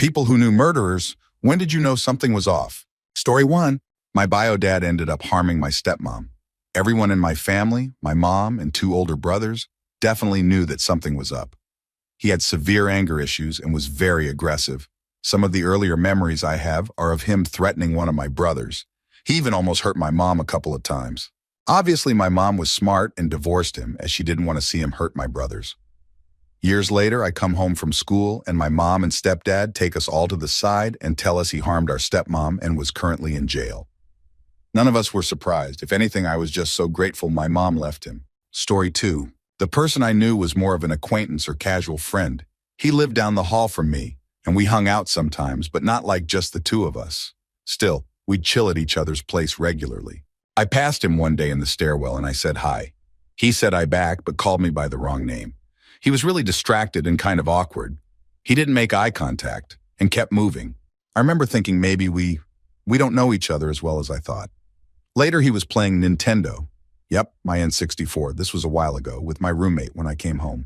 people who knew murderers, when did you know something was off? Story 1. My bio dad ended up harming my stepmom. Everyone in my family, my mom and 2 older brothers, definitely knew that something was up. He had severe anger issues and was very aggressive. Some of the earlier memories I have are of him threatening one of my brothers. He even almost hurt my mom a couple of times. Obviously, my mom was smart and divorced him as she didn't want to see him hurt my brothers. Years later, I come home from school and my mom and stepdad take us all to the side and tell us he harmed our stepmom and was currently in jail. None of us were surprised. If anything, I was just so grateful my mom left him. Story 2. The person I knew was more of an acquaintance or casual friend. He lived down the hall from me, and we hung out sometimes, but not like just the 2 of us. Still, we'd chill at each other's place regularly. I passed him one day in the stairwell and I said hi. He said hi back, but called me by the wrong name. He was really distracted and kind of awkward. He didn't make eye contact and kept moving. I remember thinking maybe we don't know each other as well as I thought. Later, he was playing Nintendo. Yep, my N64. This was a while ago with my roommate when I came home.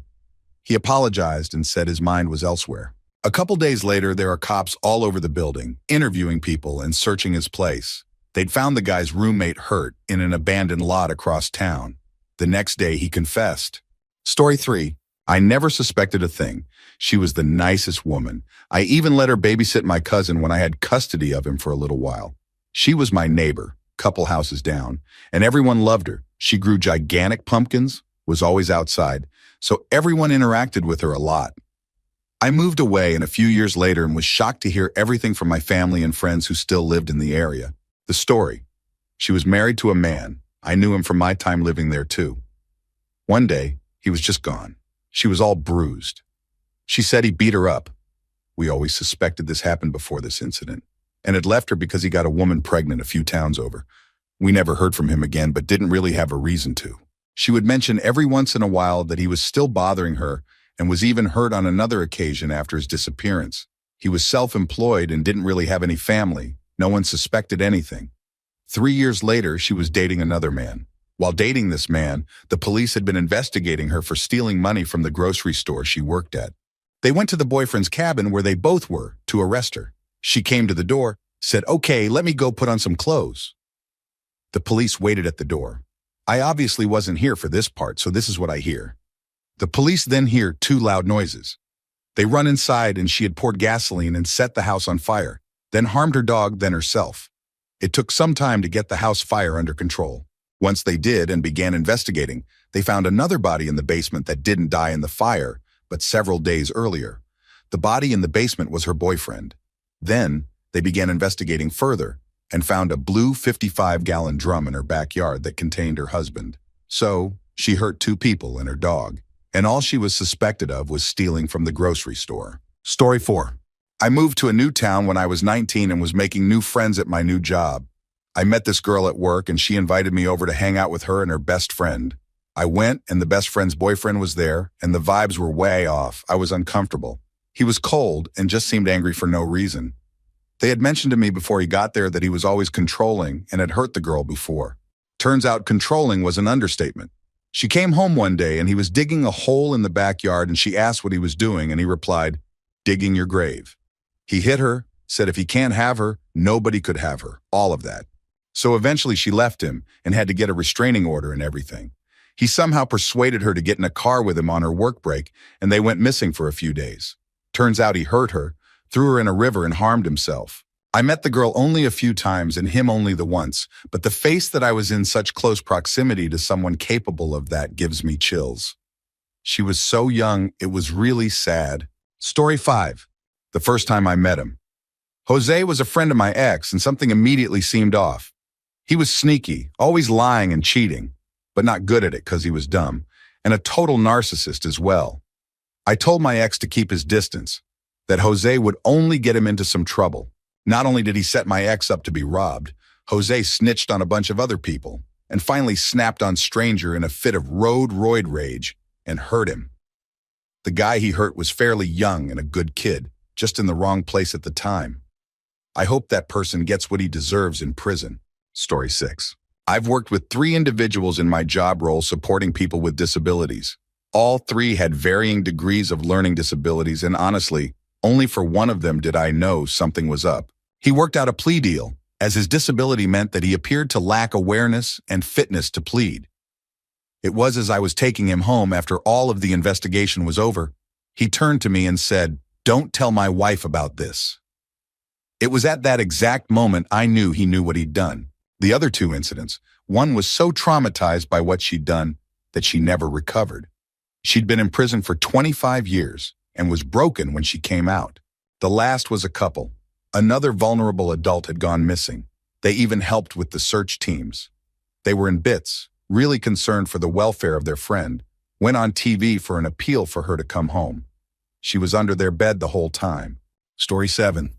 He apologized and said his mind was elsewhere. A couple days later, there are cops all over the building, interviewing people and searching his place. They'd found the guy's roommate hurt in an abandoned lot across town. The next day, he confessed. Story 3. I never suspected a thing. She was the nicest woman. I even let her babysit my cousin when I had custody of him for a little while. She was my neighbor, couple houses down, and everyone loved her. She grew gigantic pumpkins, was always outside, so everyone interacted with her a lot. I moved away and a few years later and was shocked to hear everything from my family and friends who still lived in the area. The story. She was married to a man. I knew him from my time living there too. One day, he was just gone. She was all bruised. She said he beat her up. We always suspected this happened before this incident, and had left her because he got a woman pregnant a few towns over. We never heard from him again, but didn't really have a reason to. She would mention every once in a while that he was still bothering her and was even hurt on another occasion after his disappearance. He was self-employed and didn't really have any family. No one suspected anything. 3 years later, she was dating another man. While dating this man, the police had been investigating her for stealing money from the grocery store she worked at. They went to the boyfriend's cabin where they both were to arrest her. She came to the door, said, "Okay, let me go put on some clothes." The police waited at the door. I obviously wasn't here for this part, so this is what I hear. The police then hear 2 loud noises. They run inside and she had poured gasoline and set the house on fire, then harmed her dog, then herself. It took some time to get the house fire under control. Once they did and began investigating, they found another body in the basement that didn't die in the fire, but several days earlier. The body in the basement was her boyfriend. Then, they began investigating further and found a blue 55-gallon drum in her backyard that contained her husband. So, she hurt 2 people and her dog, and all she was suspected of was stealing from the grocery store. Story 4. I moved to a new town when I was 19 and was making new friends at my new job. I met this girl at work and she invited me over to hang out with her and her best friend. I went and the best friend's boyfriend was there and the vibes were way off. I was uncomfortable. He was cold and just seemed angry for no reason. They had mentioned to me before he got there that he was always controlling and had hurt the girl before. Turns out controlling was an understatement. She came home one day and he was digging a hole in the backyard and she asked what he was doing and he replied, "Digging your grave." He hit her, said if he can't have her, nobody could have her, all of that. So eventually she left him and had to get a restraining order and everything. He somehow persuaded her to get in a car with him on her work break and they went missing for a few days. Turns out he hurt her, threw her in a river and harmed himself. I met the girl only a few times and him only the once, but the face that I was in such close proximity to someone capable of that gives me chills. She was so young, it was really sad. Story 5. The first time I met him. Jose was a friend of my ex and something immediately seemed off. He was sneaky, always lying and cheating, but not good at it because he was dumb, and a total narcissist as well. I told my ex to keep his distance, that Jose would only get him into some trouble. Not only did he set my ex up to be robbed, Jose snitched on a bunch of other people, and finally snapped on Stranger in a fit of roid rage and hurt him. The guy he hurt was fairly young and a good kid, just in the wrong place at the time. I hope that person gets what he deserves in prison. Story 6. I've worked with 3 individuals in my job role supporting people with disabilities. All 3 had varying degrees of learning disabilities and honestly, Only for one of them did I know something was up. He worked out a plea deal, as his disability meant that he appeared to lack awareness and fitness to plead. It was as I was taking him home after all of the investigation was over, he turned to me and said, "Don't tell my wife about this." It was at that exact moment I knew he knew what he'd done. The other two incidents, one was so traumatized by what she'd done that she never recovered. She'd been in prison for 25 years and was broken when she came out. The last was a couple. Another vulnerable adult had gone missing. They even helped with the search teams. They were in bits, really concerned for the welfare of their friend, went on TV for an appeal for her to come home. She was under their bed the whole time. Story 7.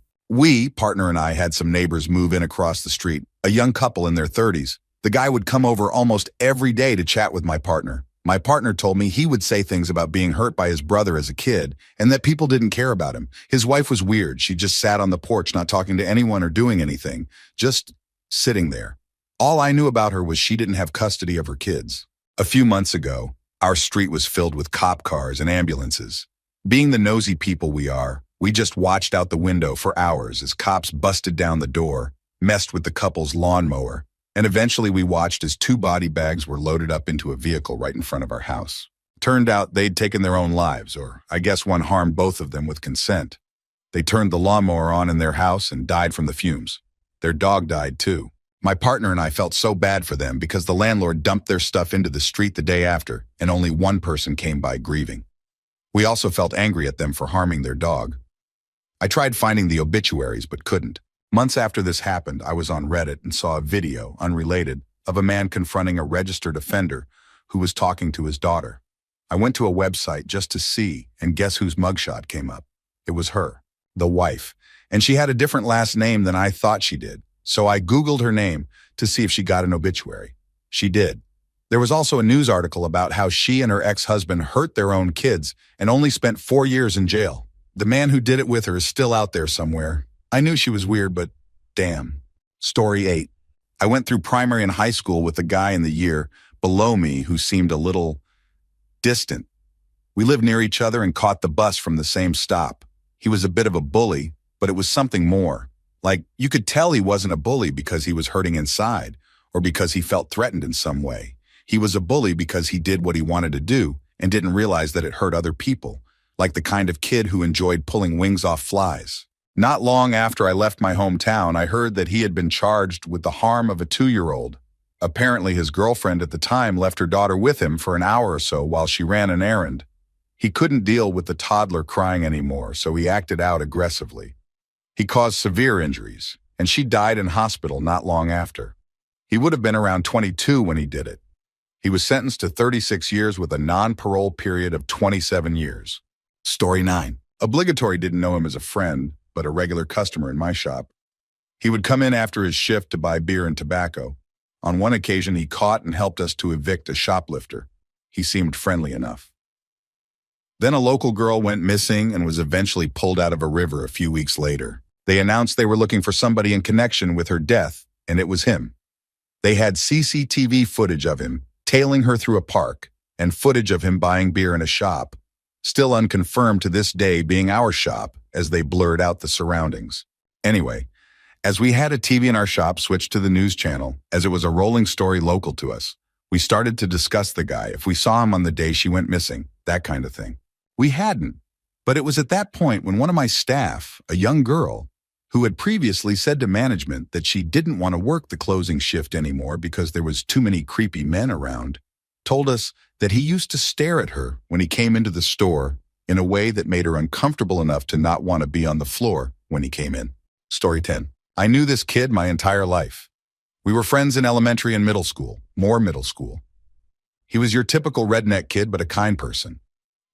Partner and I had some neighbors move in across the street, a young couple in their 30s. The guy would come over almost every day to chat with my partner. My partner told me he would say things about being hurt by his brother as a kid and that people didn't care about him. His wife was weird. She just sat on the porch not talking to anyone or doing anything, just sitting there. All I knew about her was she didn't have custody of her kids. A few months ago, our street was filled with cop cars and ambulances. Being the nosy people we are, we just watched out the window for hours as cops busted down the door, messed with the couple's lawnmower, and eventually we watched as 2 body bags were loaded up into a vehicle right in front of our house. Turned out they'd taken their own lives, or I guess one harmed both of them with consent. They turned the lawnmower on in their house and died from the fumes. Their dog died too. My partner and I felt so bad for them because the landlord dumped their stuff into the street the day after, and only one person came by grieving. We also felt angry at them for harming their dog. I tried finding the obituaries but couldn't. Months after this happened, I was on Reddit and saw a video, unrelated, of a man confronting a registered offender who was talking to his daughter. I went to a website just to see, and guess whose mugshot came up? It was her, the wife, and she had a different last name than I thought she did, so I Googled her name to see if she got an obituary. She did. There was also a news article about how she and her ex-husband hurt their own kids and only spent 4 years in jail. The man who did it with her is still out there somewhere. I knew she was weird, but damn. Story 8. I went through primary and high school with a guy in the year below me who seemed a little distant. We lived near each other and caught the bus from the same stop. He was a bit of a bully, but it was something more. Like, you could tell he wasn't a bully because he was hurting inside or because he felt threatened in some way. He was a bully because he did what he wanted to do and didn't realize that it hurt other people, like the kind of kid who enjoyed pulling wings off flies. Not long after I left my hometown, I heard that he had been charged with the harm of a 2-year-old. Apparently, his girlfriend at the time left her daughter with him for an hour or so while she ran an errand. He couldn't deal with the toddler crying anymore, so he acted out aggressively. He caused severe injuries, and she died in hospital not long after. He would have been around 22 when he did it. He was sentenced to 36 years with a non-parole period of 27 years. Story 9. Obligatory didn't know him as a friend, but a regular customer in my shop. He would come in after his shift to buy beer and tobacco. On one occasion, he caught and helped us to evict a shoplifter. He seemed friendly enough. Then a local girl went missing and was eventually pulled out of a river a few weeks later. They announced they were looking for somebody in connection with her death, and it was him. They had CCTV footage of him tailing her through a park and footage of him buying beer in a shop, still unconfirmed to this day being our shop as they blurred out the surroundings. Anyway, as we had a TV in our shop switched to the news channel, as it was a rolling story local to us, we started to discuss the guy, if we saw him on the day she went missing, that kind of thing. We hadn't, but it was at that point when one of my staff, a young girl, who had previously said to management that she didn't want to work the closing shift anymore because there was too many creepy men around, told us that he used to stare at her when he came into the store in a way that made her uncomfortable enough to not want to be on the floor when he came in. Story 10. I knew this kid my entire life. We were friends in elementary and middle school, more middle school. He was your typical redneck kid, but a kind person.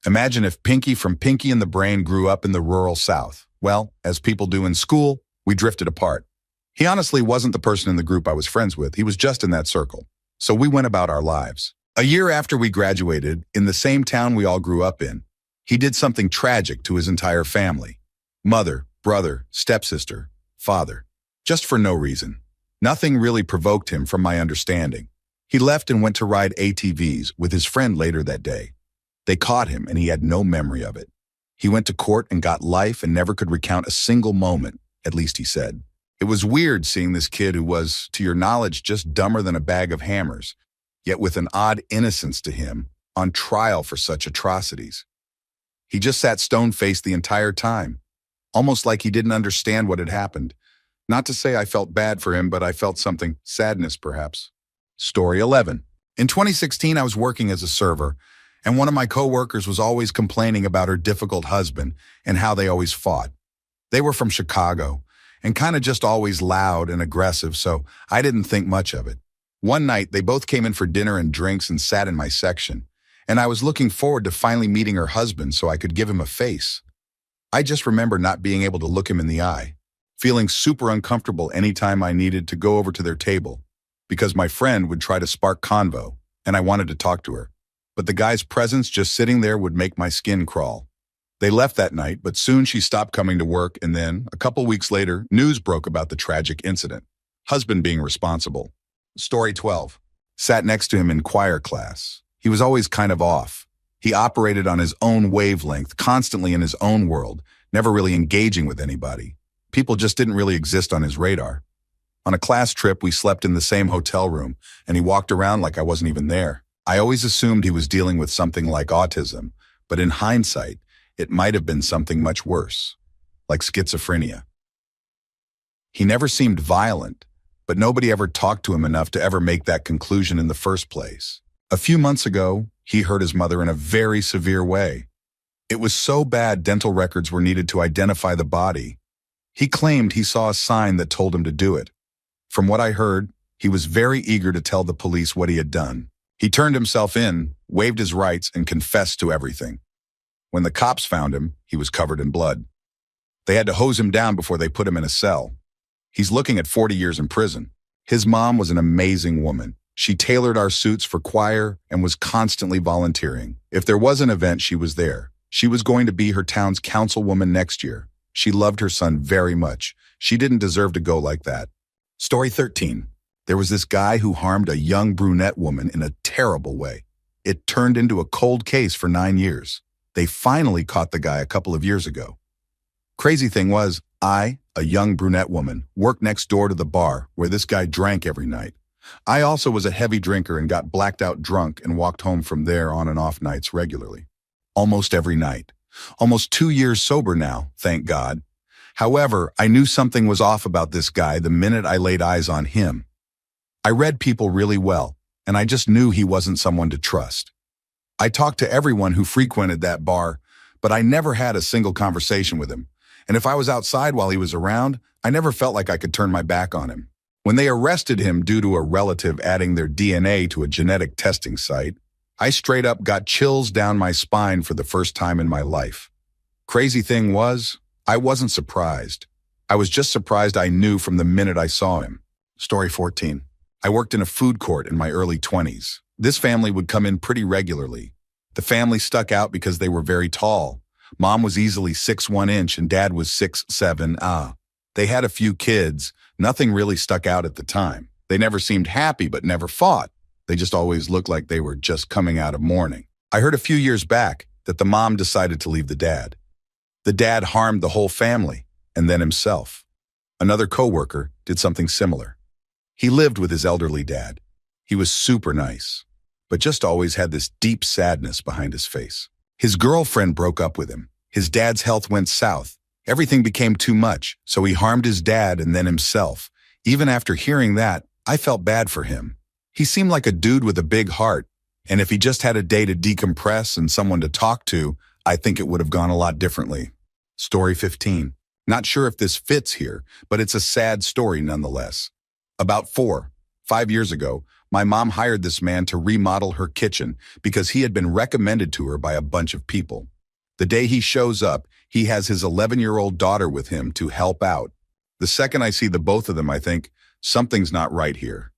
Imagine if Pinky from Pinky and the Brain grew up in the rural South. Well, as people do in school, we drifted apart. He honestly wasn't the person in the group I was friends with. He was just in that circle. So we went about our lives. A year after we graduated, in the same town we all grew up in, he did something tragic to his entire family. Mother, brother, stepsister, father. Just for no reason. Nothing really provoked him from my understanding. He left and went to ride ATVs with his friend later that day. They caught him and he had no memory of it. He went to court and got life and never could recount a single moment, at least he said. It was weird seeing this kid who was, to your knowledge, just dumber than a bag of hammers, yet with an odd innocence to him, on trial for such atrocities. He just sat stone-faced the entire time, almost like he didn't understand what had happened. Not to say I felt bad for him, but I felt something, sadness perhaps. Story 11. In 2016, I was working as a server, and one of my coworkers was always complaining about her difficult husband and how they always fought. They were from Chicago, and kind of just always loud and aggressive, so I didn't think much of it. One night, they both came in for dinner and drinks and sat in my section, and I was looking forward to finally meeting her husband so I could give him a face. I just remember not being able to look him in the eye, feeling super uncomfortable anytime I needed to go over to their table, because my friend would try to spark convo, and I wanted to talk to her. But the guy's presence just sitting there would make my skin crawl. They left that night, but soon she stopped coming to work, and then, a couple weeks later, news broke about the tragic incident. Husband being responsible. Story 12. Sat next to him in choir class. He was always kind of off. He operated on his own wavelength, constantly in his own world, never really engaging with anybody. People just didn't really exist on his radar. On a class trip, we slept in the same hotel room, and he walked around like I wasn't even there. I always assumed he was dealing with something like autism, but in hindsight, it might have been something much worse, like schizophrenia. He never seemed violent, but nobody ever talked to him enough to ever make that conclusion in the first place. A few months ago, he hurt his mother in a very severe way. It was so bad dental records were needed to identify the body. He claimed he saw a sign that told him to do it. From what I heard, he was very eager to tell the police what he had done. He turned himself in, waived his rights, and confessed to everything. When the cops found him, he was covered in blood. They had to hose him down before they put him in a cell. He's looking at 40 years in prison. His mom was an amazing woman. She tailored our suits for choir and was constantly volunteering. If there was an event, she was there. She was going to be her town's councilwoman next year. She loved her son very much. She didn't deserve to go like that. Story 13. There was this guy who harmed a young brunette woman in a terrible way. It turned into a cold case for 9 years. They finally caught the guy a couple of years ago. Crazy thing was, I, a young brunette woman, worked next door to the bar where this guy drank every night. I also was a heavy drinker and got blacked out drunk and walked home from there on and off nights regularly. Almost every night. Almost 2 years sober now, thank God. However, I knew something was off about this guy the minute I laid eyes on him. I read people really well, and I just knew he wasn't someone to trust. I talked to everyone who frequented that bar, but I never had a single conversation with him. And if I was outside while he was around, I never felt like I could turn my back on him. When they arrested him due to a relative adding their DNA to a genetic testing site, I straight up got chills down my spine for the first time in my life. Crazy thing was, I wasn't surprised. I was just surprised I knew from the minute I saw him. Story 14. I worked in a food court in my early 20s. This family would come in pretty regularly. The family stuck out because they were very tall. Mom was easily 6'1" and Dad was 6'7". They had a few kids. Nothing really stuck out at the time. They never seemed happy but never fought. They just always looked like they were just coming out of mourning. I heard a few years back that the mom decided to leave the dad. The dad harmed the whole family, and then himself. Another coworker did something similar. He lived with his elderly dad. He was super nice, but just always had this deep sadness behind his face. His girlfriend broke up with him. His dad's health went south. Everything became too much, so he harmed his dad and then himself. Even after hearing that, I felt bad for him. He seemed like a dude with a big heart, and if he just had a day to decompress and someone to talk to, I think it would have gone a lot differently. Story 15. Not sure if this fits here, but it's a sad story nonetheless. About 5 years ago, my mom hired this man to remodel her kitchen because he had been recommended to her by a bunch of people. The day he shows up, he has his 11-year-old daughter with him to help out. The second I see the both of them, I think, something's not right here.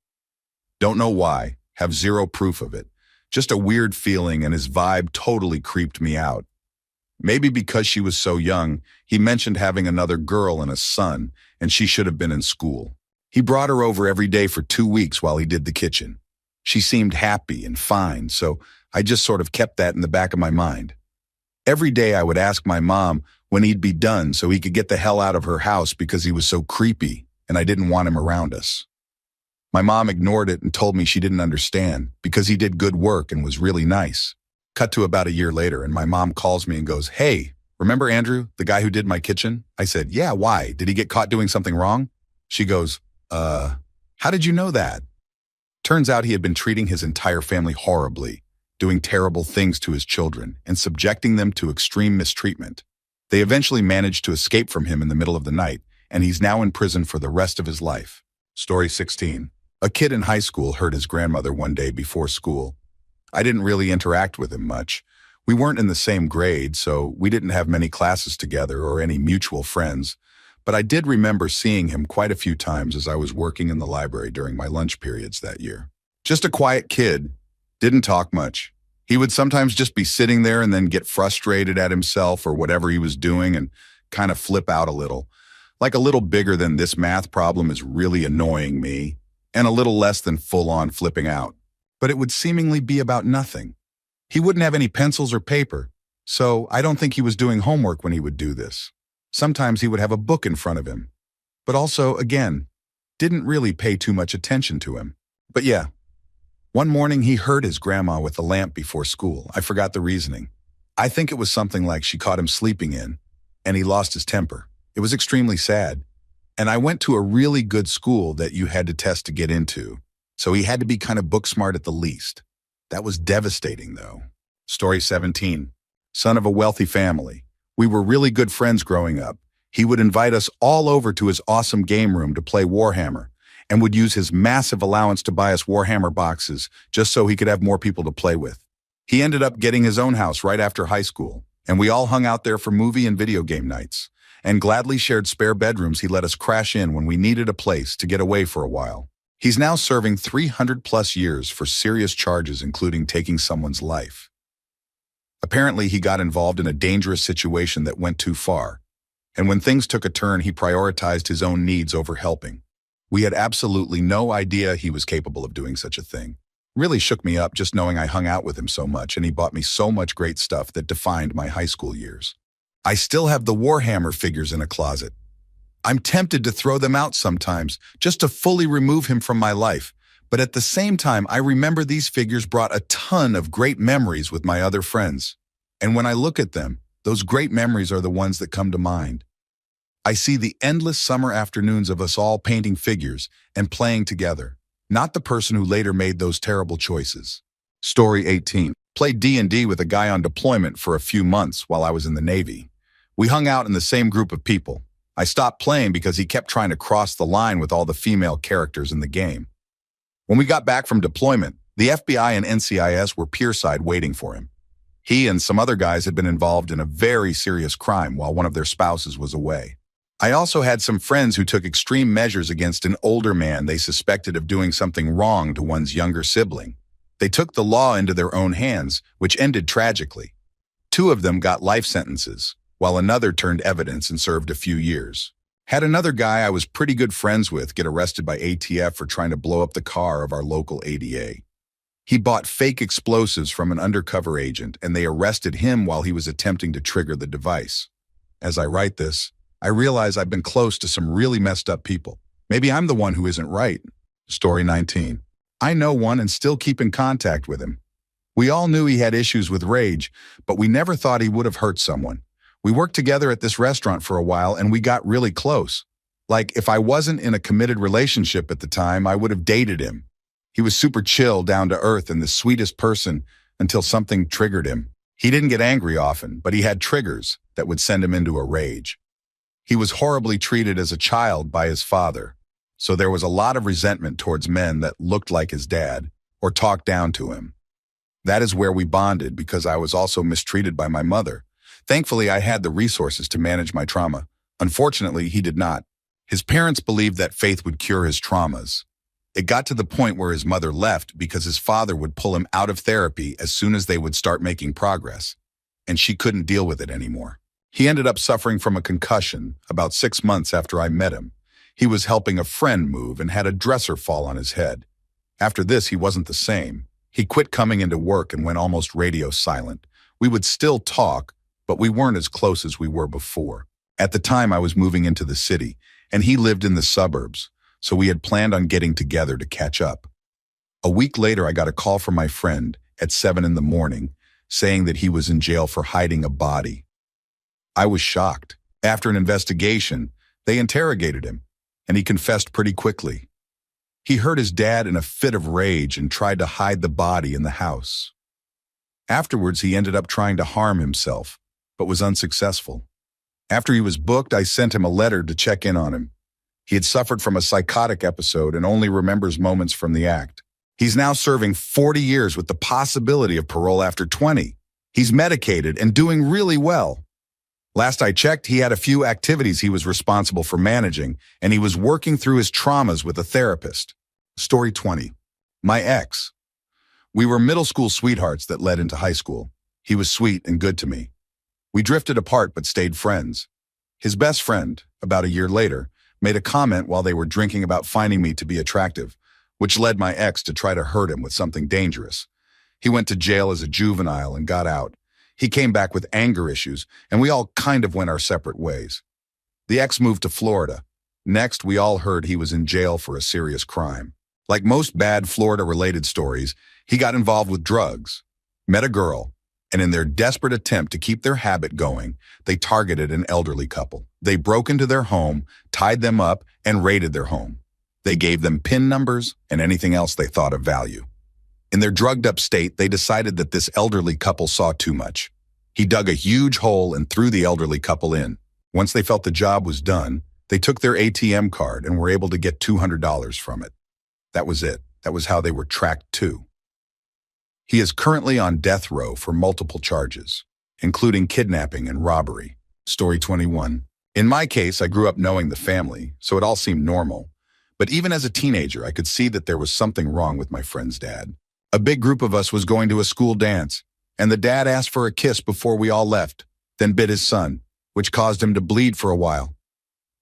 Don't know why, have zero proof of it. Just a weird feeling, and his vibe totally creeped me out. Maybe because she was so young, he mentioned having another girl and a son, and she should have been in school. He brought her over every day for 2 weeks while he did the kitchen. She seemed happy and fine, so I just sort of kept that in the back of my mind. Every day I would ask my mom when he'd be done so he could get the hell out of her house because he was so creepy and I didn't want him around us. My mom ignored it and told me she didn't understand because he did good work and was really nice. Cut to about a year later and my mom calls me and goes, "Hey, remember Andrew, the guy who did my kitchen?" I said, "Yeah, why? Did he get caught doing something wrong?" She goes, how did you know that?" Turns out he had been treating his entire family horribly, doing terrible things to his children, and subjecting them to extreme mistreatment. They eventually managed to escape from him in the middle of the night, and he's now in prison for the rest of his life. Story 16. A kid in high school hurt his grandmother one day before school. I didn't really interact with him much. We weren't in the same grade, so we didn't have many classes together or any mutual friends, but I did remember seeing him quite a few times as I was working in the library during my lunch periods that year. Just a quiet kid, didn't talk much. He would sometimes just be sitting there and then get frustrated at himself or whatever he was doing and kind of flip out a little. Like a little bigger than "this math problem is really annoying me," and a little less than full-on flipping out. But it would seemingly be about nothing. He wouldn't have any pencils or paper, so I don't think he was doing homework when he would do this. Sometimes he would have a book in front of him, but also, again, didn't really pay too much attention to him. But yeah, one morning he hurt his grandma with a lamp before school. I forgot the reasoning. I think it was something like she caught him sleeping in, and he lost his temper. It was extremely sad. And I went to a really good school that you had to test to get into, so he had to be kind of book smart at the least. That was devastating, though. Story 17. Son of a wealthy family. We were really good friends growing up. He would invite us all over to his awesome game room to play Warhammer, and would use his massive allowance to buy us Warhammer boxes just so he could have more people to play with. He ended up getting his own house right after high school, and we all hung out there for movie and video game nights, and gladly shared spare bedrooms he let us crash in when we needed a place to get away for a while. He's now serving 300+ years for serious charges, including taking someone's life. Apparently, he got involved in a dangerous situation that went too far, and when things took a turn, he prioritized his own needs over helping. We had absolutely no idea he was capable of doing such a thing. Really shook me up just knowing I hung out with him so much, and he bought me so much great stuff that defined my high school years. I still have the Warhammer figures in a closet. I'm tempted to throw them out sometimes, just to fully remove him from my life. But at the same time, I remember these figures brought a ton of great memories with my other friends. And when I look at them, those great memories are the ones that come to mind. I see the endless summer afternoons of us all painting figures and playing together, not the person who later made those terrible choices. Story 18. Played D&D with a guy on deployment for a few months while I was in the Navy. We hung out in the same group of people. I stopped playing because he kept trying to cross the line with all the female characters in the game. When we got back from deployment, the FBI and NCIS were pierside waiting for him. He and some other guys had been involved in a very serious crime while one of their spouses was away. I also had some friends who took extreme measures against an older man they suspected of doing something wrong to one's younger sibling. They took the law into their own hands, which ended tragically. 2 of them got life sentences, while another turned evidence and served a few years. Had another guy I was pretty good friends with get arrested by ATF for trying to blow up the car of our local ADA. He bought fake explosives from an undercover agent, and they arrested him while he was attempting to trigger the device. As I write this, I realize I've been close to some really messed up people. Maybe I'm the one who isn't right. Story 19. I know one and still keep in contact with him. We all knew he had issues with rage, but we never thought he would have hurt someone. We worked together at this restaurant for a while, and we got really close. Like, if I wasn't in a committed relationship at the time, I would have dated him. He was super chill, down to earth, and the sweetest person until something triggered him. He didn't get angry often, but he had triggers that would send him into a rage. He was horribly treated as a child by his father, so there was a lot of resentment towards men that looked like his dad or talked down to him. That is where we bonded because I was also mistreated by my mother. Thankfully, I had the resources to manage my trauma. Unfortunately, he did not. His parents believed that faith would cure his traumas. It got to the point where his mother left because his father would pull him out of therapy as soon as they would start making progress, and she couldn't deal with it anymore. He ended up suffering from a concussion about 6 months after I met him. He was helping a friend move and had a dresser fall on his head. After this, he wasn't the same. He quit coming into work and went almost radio silent. We would still talk, but we weren't as close as we were before. At the time, I was moving into the city, and he lived in the suburbs, so we had planned on getting together to catch up. A week later, I got a call from my friend at 7 in the morning saying that he was in jail for hiding a body. I was shocked. After an investigation, they interrogated him, and he confessed pretty quickly. He hurt his dad in a fit of rage and tried to hide the body in the house. Afterwards, he ended up trying to harm himself, but was unsuccessful. After he was booked, I sent him a letter to check in on him. He had suffered from a psychotic episode and only remembers moments from the act. He's now serving 40 years with the possibility of parole after 20. He's medicated and doing really well. Last I checked, he had a few activities he was responsible for managing, and he was working through his traumas with a therapist. Story 20. My ex. We were middle school sweethearts that led into high school. He was sweet and good to me. We drifted apart but stayed friends. His best friend, about a year later, made a comment while they were drinking about finding me to be attractive, which led my ex to try to hurt him with something dangerous. He went to jail as a juvenile and got out. He came back with anger issues, and we all kind of went our separate ways. The ex moved to Florida. Next, we all heard he was in jail for a serious crime. Like most bad Florida-related stories, he got involved with drugs, met a girl, and in their desperate attempt to keep their habit going, they targeted an elderly couple. They broke into their home, tied them up, and raided their home. They gave them PIN numbers and anything else they thought of value. In their drugged-up state, they decided that this elderly couple saw too much. He dug a huge hole and threw the elderly couple in. Once they felt the job was done, they took their ATM card and were able to get $200 from it. That was it. That was how they were tracked too. He is currently on death row for multiple charges, including kidnapping and robbery. Story 21. In my case, I grew up knowing the family, so it all seemed normal. But even as a teenager, I could see that there was something wrong with my friend's dad. A big group of us was going to a school dance, and the dad asked for a kiss before we all left, then bit his son, which caused him to bleed for a while.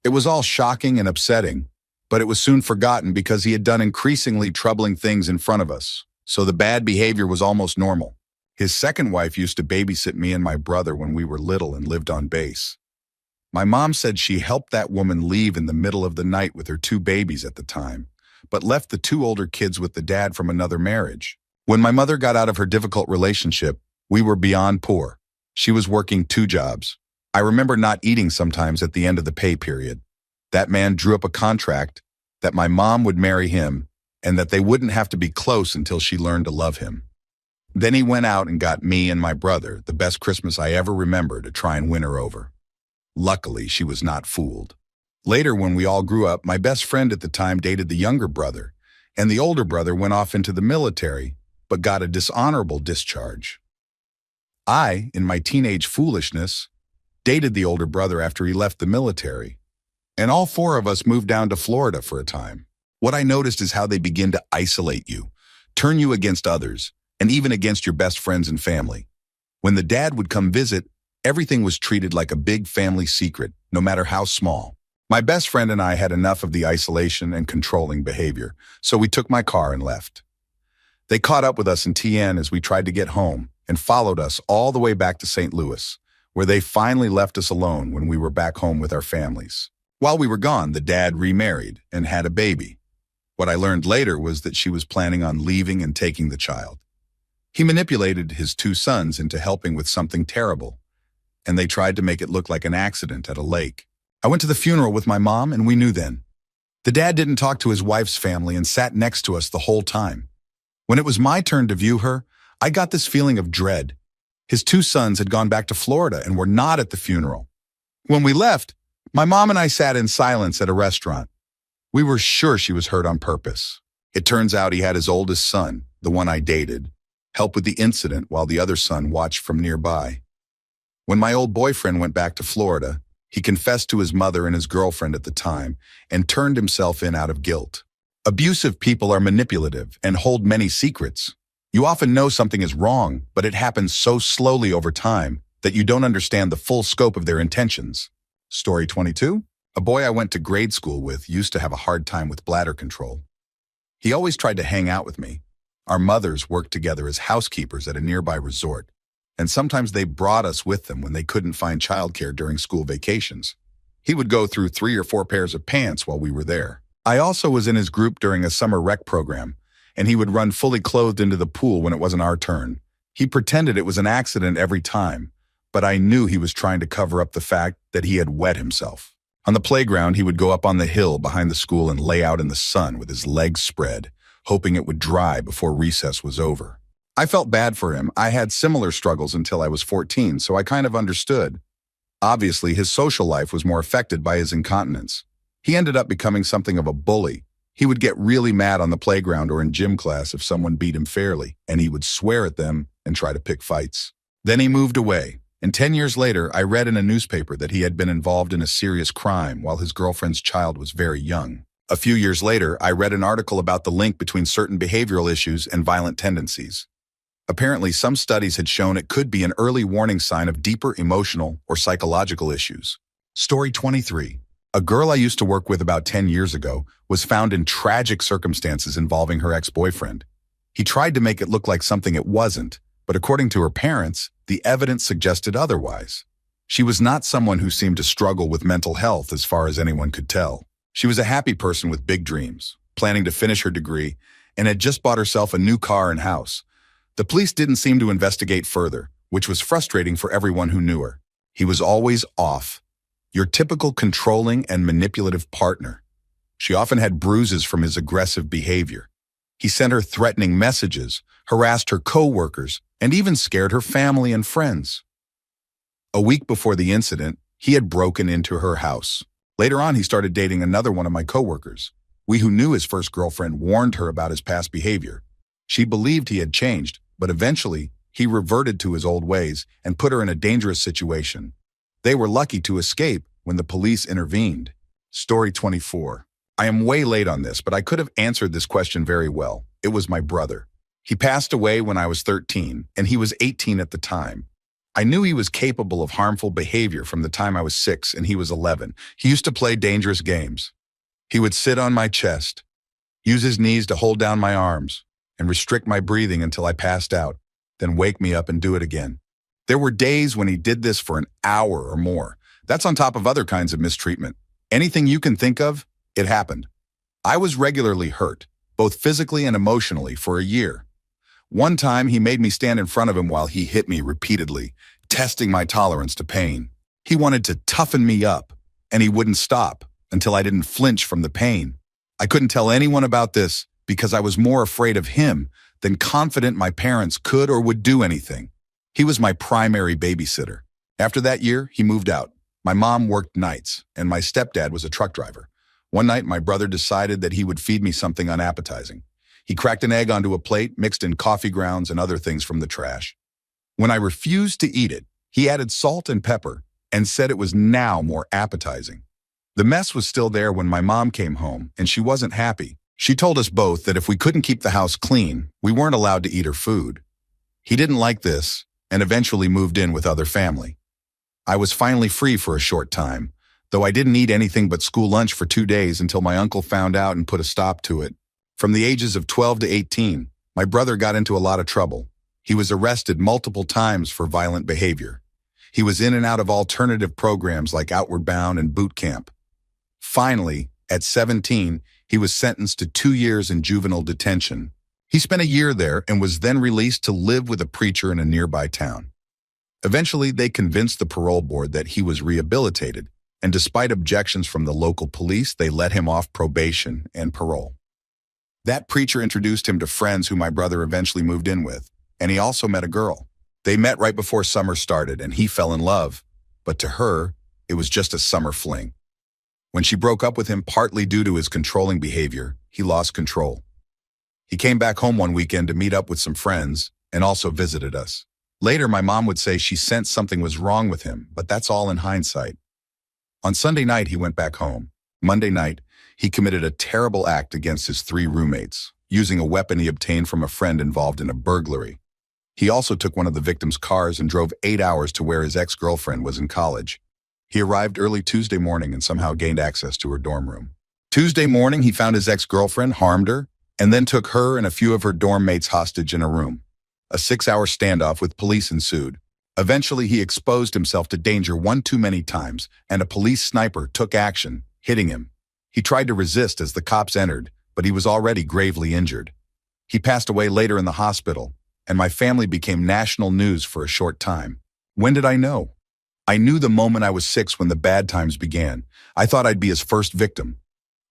It was all shocking and upsetting, but it was soon forgotten because he had done increasingly troubling things in front of us, so the bad behavior was almost normal. His second wife used to babysit me and my brother when we were little and lived on base. My mom said she helped that woman leave in the middle of the night with her 2 babies at the time, but left the 2 older kids with the dad from another marriage. When my mother got out of her difficult relationship, we were beyond poor. She was working 2 jobs. I remember not eating sometimes at the end of the pay period. That man drew up a contract that my mom would marry him and that they wouldn't have to be close until she learned to love him. Then he went out and got me and my brother the best Christmas I ever remember to try and win her over. Luckily, she was not fooled. Later, when we all grew up, my best friend at the time dated the younger brother, and the older brother went off into the military, but got a dishonorable discharge. I, in my teenage foolishness, dated the older brother after he left the military, and all 4 of us moved down to Florida for a time. What I noticed is how they begin to isolate you, turn you against others, and even against your best friends and family. When the dad would come visit, everything was treated like a big family secret, no matter how small. My best friend and I had enough of the isolation and controlling behavior, so we took my car and left. They caught up with us in TN as we tried to get home and followed us all the way back to St. Louis, where they finally left us alone when we were back home with our families. While we were gone, the dad remarried and had a baby. What I learned later was that she was planning on leaving and taking the child. He manipulated his 2 sons into helping with something terrible, and they tried to make it look like an accident at a lake. I went to the funeral with my mom, and we knew then. The dad didn't talk to his wife's family and sat next to us the whole time. When it was my turn to view her, I got this feeling of dread. His 2 sons had gone back to Florida and were not at the funeral. When we left, my mom and I sat in silence at a restaurant. We were sure she was hurt on purpose. It turns out he had his oldest son, the one I dated, help with the incident while the other son watched from nearby. When my old boyfriend went back to Florida, he confessed to his mother and his girlfriend at the time and turned himself in out of guilt. Abusive people are manipulative and hold many secrets. You often know something is wrong, but it happens so slowly over time that you don't understand the full scope of their intentions. Story 22. A boy I went to grade school with used to have a hard time with bladder control. He always tried to hang out with me. Our mothers worked together as housekeepers at a nearby resort. and sometimes they brought us with them when they couldn't find childcare during school vacations. He would go through 3 or 4 pairs of pants while we were there. I also was in his group during a summer rec program, and he would run fully clothed into the pool when it wasn't our turn. He pretended it was an accident every time, but I knew he was trying to cover up the fact that he had wet himself. On the playground, he would go up on the hill behind the school and lay out in the sun with his legs spread, hoping it would dry before recess was over. I felt bad for him. I had similar struggles until I was 14, so I kind of understood. Obviously, his social life was more affected by his incontinence. He ended up becoming something of a bully. He would get really mad on the playground or in gym class if someone beat him fairly, and he would swear at them and try to pick fights. Then he moved away, and 10 years later, I read in a newspaper that he had been involved in a serious crime while his girlfriend's child was very young. A few years later, I read an article about the link between certain behavioral issues and violent tendencies. Apparently, some studies had shown it could be an early warning sign of deeper emotional or psychological issues. Story 23. A girl I used to work with about 10 years ago was found in tragic circumstances involving her ex-boyfriend. He tried to make it look like something it wasn't, but according to her parents, the evidence suggested otherwise. She was not someone who seemed to struggle with mental health as far as anyone could tell. She was a happy person with big dreams, planning to finish her degree, and had just bought herself a new car and house. The police didn't seem to investigate further, which was frustrating for everyone who knew her. He was always off. Your typical controlling and manipulative partner. She often had bruises from his aggressive behavior. He sent her threatening messages, harassed her co-workers, and even scared her family and friends. A week before the incident, he had broken into her house. Later on, he started dating another one of my co-workers. We who knew his first girlfriend warned her about his past behavior. She believed he had changed, but eventually, he reverted to his old ways and put her in a dangerous situation. They were lucky to escape when the police intervened. Story 24. I am way late on this, but I could have answered this question very well. It was my brother. He passed away when I was 13, and he was 18 at the time. I knew he was capable of harmful behavior from the time I was 6 and he was 11. He used to play dangerous games. He would sit on my chest, use his knees to hold down my arms, and restrict my breathing until I passed out, then wake me up and do it again. There were days when he did this for an hour or more. That's on top of other kinds of mistreatment. Anything you can think of, it happened. I was regularly hurt, both physically and emotionally, for a year. One time, he made me stand in front of him while he hit me repeatedly, testing my tolerance to pain. He wanted to toughen me up, and he wouldn't stop until I didn't flinch from the pain. I couldn't tell anyone about this because I was more afraid of him than confident my parents could or would do anything. He was my primary babysitter. After that year, he moved out. My mom worked nights, and my stepdad was a truck driver. One night, my brother decided that he would feed me something unappetizing. He cracked an egg onto a plate, mixed in coffee grounds and other things from the trash. When I refused to eat it, he added salt and pepper and said it was now more appetizing. The mess was still there when my mom came home, and she wasn't happy. She told us both that if we couldn't keep the house clean, we weren't allowed to eat her food. He didn't like this and eventually moved in with other family. I was finally free for a short time, though I didn't eat anything but school lunch for 2 days until my uncle found out and put a stop to it. From the ages of 12 to 18, my brother got into a lot of trouble. He was arrested multiple times for violent behavior. He was in and out of alternative programs like Outward Bound and boot camp. Finally, at 17, he was sentenced to 2 years in juvenile detention. He spent a year there and was then released to live with a preacher in a nearby town. Eventually, they convinced the parole board that he was rehabilitated, and despite objections from the local police, they let him off probation and parole. That preacher introduced him to friends who my brother eventually moved in with, and he also met a girl. They met right before summer started, and he fell in love, but to her, it was just a summer fling. When she broke up with him partly due to his controlling behavior, he lost control. He came back home one weekend to meet up with some friends and also visited us. Later, my mom would say she sensed something was wrong with him, but that's all in hindsight. On Sunday night, he went back home. Monday night, he committed a terrible act against his 3 roommates, using a weapon he obtained from a friend involved in a burglary. He also took one of the victim's cars and drove 8 hours to where his ex-girlfriend was in college. He arrived early Tuesday morning and somehow gained access to her dorm room. Tuesday morning, he found his ex-girlfriend, harmed her, and then took her and a few of her dorm mates hostage in a room. A 6-hour standoff with police ensued. Eventually, he exposed himself to danger one too many times, and a police sniper took action, hitting him. He tried to resist as the cops entered, but he was already gravely injured. He passed away later in the hospital, and my family became national news for a short time. When did I know? I knew the moment I was 6 when the bad times began. I thought I'd be his first victim.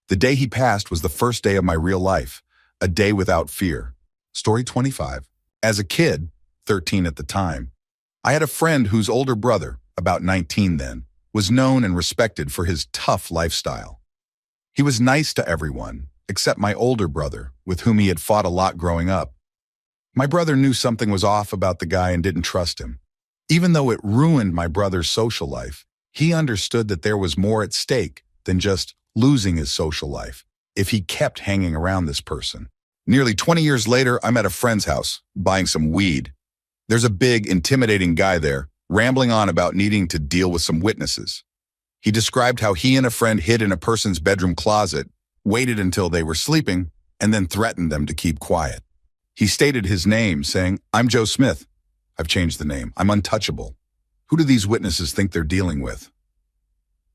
The day he passed was the first day of my real life, a day without fear. Story 25. As a kid, 13 at the time, I had a friend whose older brother, about 19 then, was known and respected for his tough lifestyle. He was nice to everyone, except my older brother, with whom he had fought a lot growing up. My brother knew something was off about the guy and didn't trust him. Even though it ruined my brother's social life, he understood that there was more at stake than just losing his social life if he kept hanging around this person. Nearly 20 years later, I'm at a friend's house, buying some weed. There's a big, intimidating guy there, rambling on about needing to deal with some witnesses. He described how he and a friend hid in a person's bedroom closet, waited until they were sleeping, and then threatened them to keep quiet. He stated his name, saying, "I'm Joe Smith. I've changed the name. I'm untouchable. Who do these witnesses think they're dealing with?"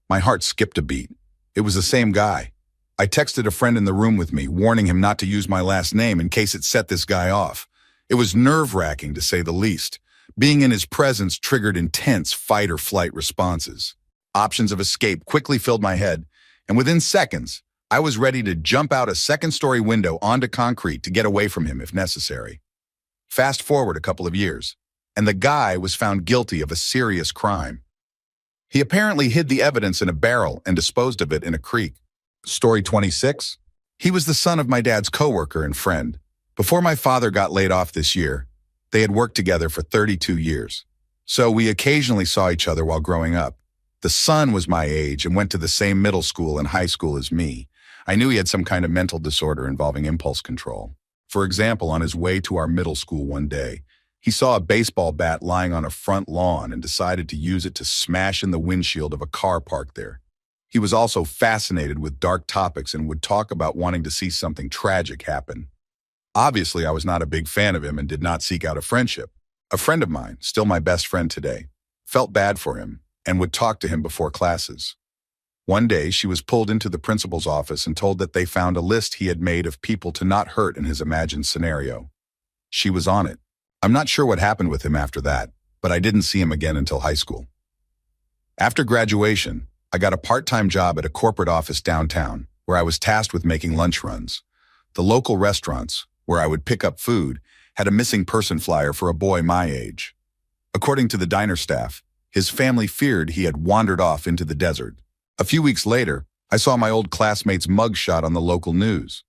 My heart skipped a beat. It was the same guy. I texted a friend in the room with me, warning him not to use my last name in case it set this guy off. It was nerve-wracking, to say the least. Being in his presence triggered intense fight-or-flight responses. Options of escape quickly filled my head, and within seconds, I was ready to jump out a second-story window onto concrete to get away from him if necessary. Fast forward a couple of years, and the guy was found guilty of a serious crime. He apparently hid the evidence in a barrel and disposed of it in a creek. Story 26. He was the son of my dad's coworker and friend. Before my father got laid off this year, they had worked together for 32 years. So we occasionally saw each other while growing up. The son was my age and went to the same middle school and high school as me. I knew he had some kind of mental disorder involving impulse control. For example, on his way to our middle school one day, he saw a baseball bat lying on a front lawn and decided to use it to smash in the windshield of a car parked there. He was also fascinated with dark topics and would talk about wanting to see something tragic happen. Obviously, I was not a big fan of him and did not seek out a friendship. A friend of mine, still my best friend today, felt bad for him and would talk to him before classes. One day, she was pulled into the principal's office and told that they found a list he had made of people to not hurt in his imagined scenario. She was on it. I'm not sure what happened with him after that, but I didn't see him again until high school. After graduation, I got a part-time job at a corporate office downtown, where I was tasked with making lunch runs. The local restaurants, where I would pick up food, had a missing person flyer for a boy my age. According to the diner staff, his family feared he had wandered off into the desert. A few weeks later, I saw my old classmate's mugshot on the local news.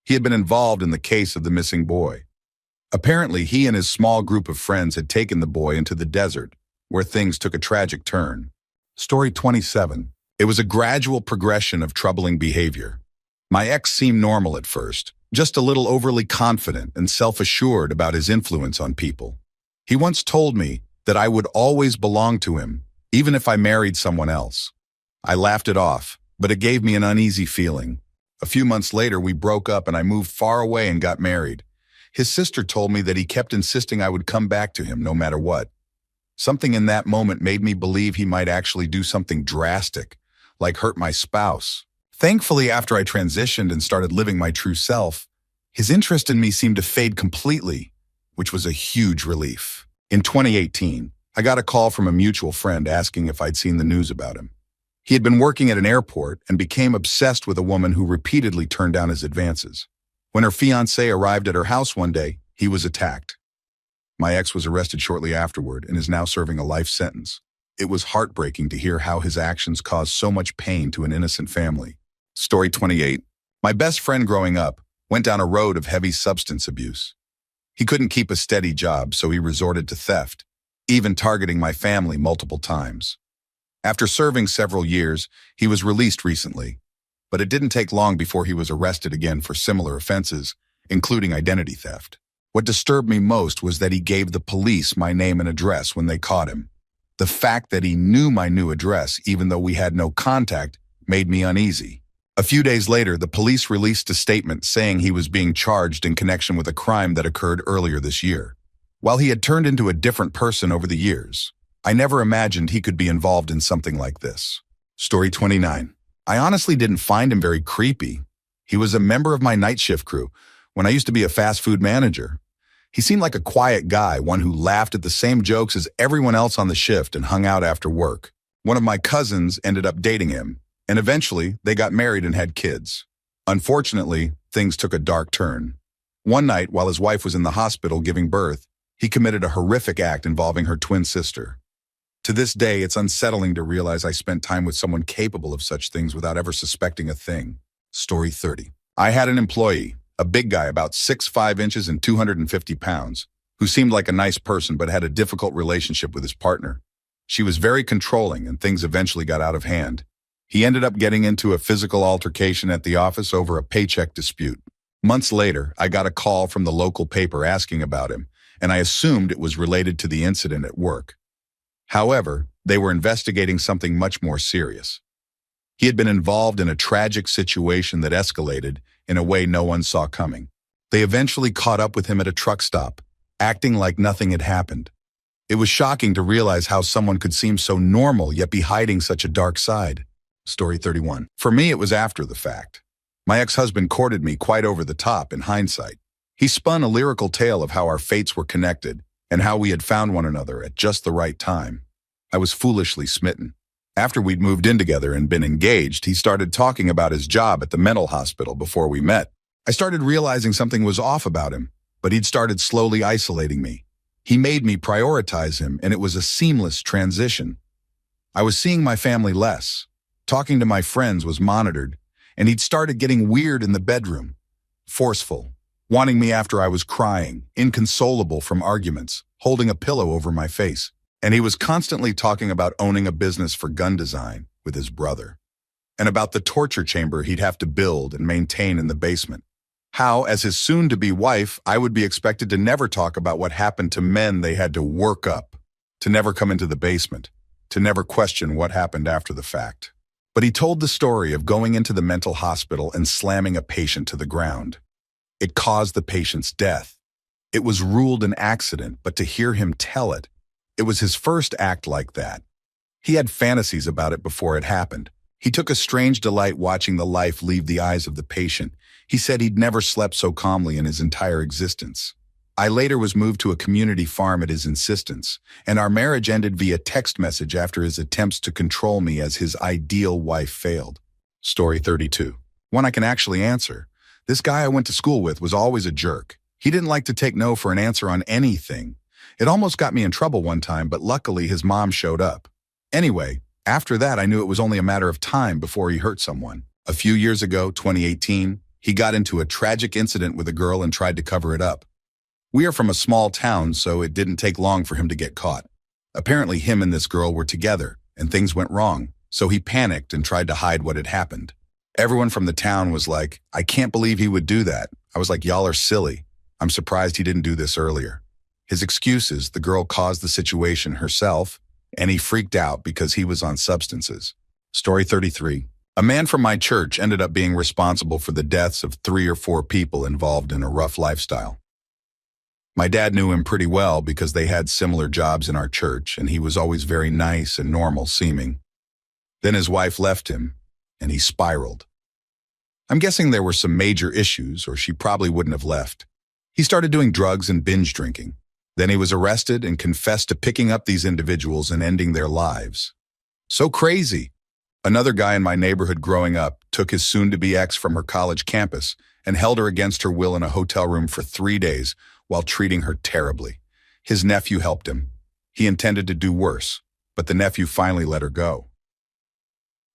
He had been involved in the case of the missing boy. Apparently, he and his small group of friends had taken the boy into the desert, where things took a tragic turn. Story 27. It was a gradual progression of troubling behavior. My ex seemed normal at first, just a little overly confident and self-assured about his influence on people. He once told me that I would always belong to him, even if I married someone else. I laughed it off, but it gave me an uneasy feeling. A few months later, we broke up and I moved far away and got married. His sister told me that he kept insisting I would come back to him no matter what. Something in that moment made me believe he might actually do something drastic, like hurt my spouse. Thankfully, after I transitioned and started living my true self, his interest in me seemed to fade completely, which was a huge relief. In 2018, I got a call from a mutual friend asking if I'd seen the news about him. He had been working at an airport and became obsessed with a woman who repeatedly turned down his advances. When her fiancé arrived at her house one day, he was attacked. My ex was arrested shortly afterward and is now serving a life sentence. It was heartbreaking to hear how his actions caused so much pain to an innocent family. Story 28. My best friend growing up went down a road of heavy substance abuse. He couldn't keep a steady job, so he resorted to theft, even targeting my family multiple times. After serving several years, he was released recently, but it didn't take long before he was arrested again for similar offenses, including identity theft. What disturbed me most was that he gave the police my name and address when they caught him. The fact that he knew my new address, even though we had no contact, made me uneasy. A few days later, the police released a statement saying he was being charged in connection with a crime that occurred earlier this year. While he had turned into a different person over the years, I never imagined he could be involved in something like this. Story 29. I honestly didn't find him very creepy. He was a member of my night shift crew when I used to be a fast food manager. He seemed like a quiet guy, one who laughed at the same jokes as everyone else on the shift and hung out after work. One of my cousins ended up dating him, and eventually they got married and had kids. Unfortunately, things took a dark turn. One night, while his wife was in the hospital giving birth, he committed a horrific act involving her twin sister. To this day, it's unsettling to realize I spent time with someone capable of such things without ever suspecting a thing. Story 30. I had an employee, a big guy about 6'5" and 250 pounds, who seemed like a nice person but had a difficult relationship with his partner. She was very controlling and things eventually got out of hand. He ended up getting into a physical altercation at the office over a paycheck dispute. Months later, I got a call from the local paper asking about him, and I assumed it was related to the incident at work. However, they were investigating something much more serious. He had been involved in a tragic situation that escalated in a way no one saw coming. They eventually caught up with him at a truck stop, acting like nothing had happened. It was shocking to realize how someone could seem so normal yet be hiding such a dark side. Story 31. For me, it was after the fact. My ex-husband courted me quite over the top in hindsight. He spun a lyrical tale of how our fates were connected and how we had found one another at just the right time. I was foolishly smitten. After we'd moved in together and been engaged, he started talking about his job at the mental hospital before we met. I started realizing something was off about him, but he'd started slowly isolating me. He made me prioritize him, and it was a seamless transition. I was seeing my family less. Talking to my friends was monitored, and he'd started getting weird in the bedroom. Forceful, wanting me after I was crying, inconsolable from arguments, holding a pillow over my face. And he was constantly talking about owning a business for gun design with his brother, and about the torture chamber he'd have to build and maintain in the basement. How, as his soon-to-be wife, I would be expected to never talk about what happened to men they had to work up, to never come into the basement, to never question what happened after the fact. But he told the story of going into the mental hospital and slamming a patient to the ground. It caused the patient's death. It was ruled an accident, but to hear him tell it, it was his first act like that. He had fantasies about it before it happened. He took a strange delight watching the life leave the eyes of the patient. He said he'd never slept so calmly in his entire existence. I later was moved to a community farm at his insistence, and our marriage ended via text message after his attempts to control me as his ideal wife failed. Story 32. One I can actually answer. This guy I went to school with was always a jerk. He didn't like to take no for an answer on anything. It almost got me in trouble one time, but luckily his mom showed up. Anyway, after that I knew it was only a matter of time before he hurt someone. A few years ago, 2018, he got into a tragic incident with a girl and tried to cover it up. We are from a small town, so it didn't take long for him to get caught. Apparently him and this girl were together, and things went wrong, so he panicked and tried to hide what had happened. Everyone from the town was like, "I can't believe he would do that." I was like, "Y'all are silly. I'm surprised he didn't do this earlier." His excuse is the girl caused the situation herself, and he freaked out because he was on substances. Story 33. A man from my church ended up being responsible for the deaths of 3 or 4 people involved in a rough lifestyle. My dad knew him pretty well because they had similar jobs in our church, and he was always very nice and normal seeming. Then his wife left him, and he spiraled. I'm guessing there were some major issues, or she probably wouldn't have left. He started doing drugs and binge drinking. Then he was arrested and confessed to picking up these individuals and ending their lives. So crazy. Another guy in my neighborhood growing up took his soon-to-be ex from her college campus and held her against her will in a hotel room for 3 days while treating her terribly. His nephew helped him. He intended to do worse, but the nephew finally let her go.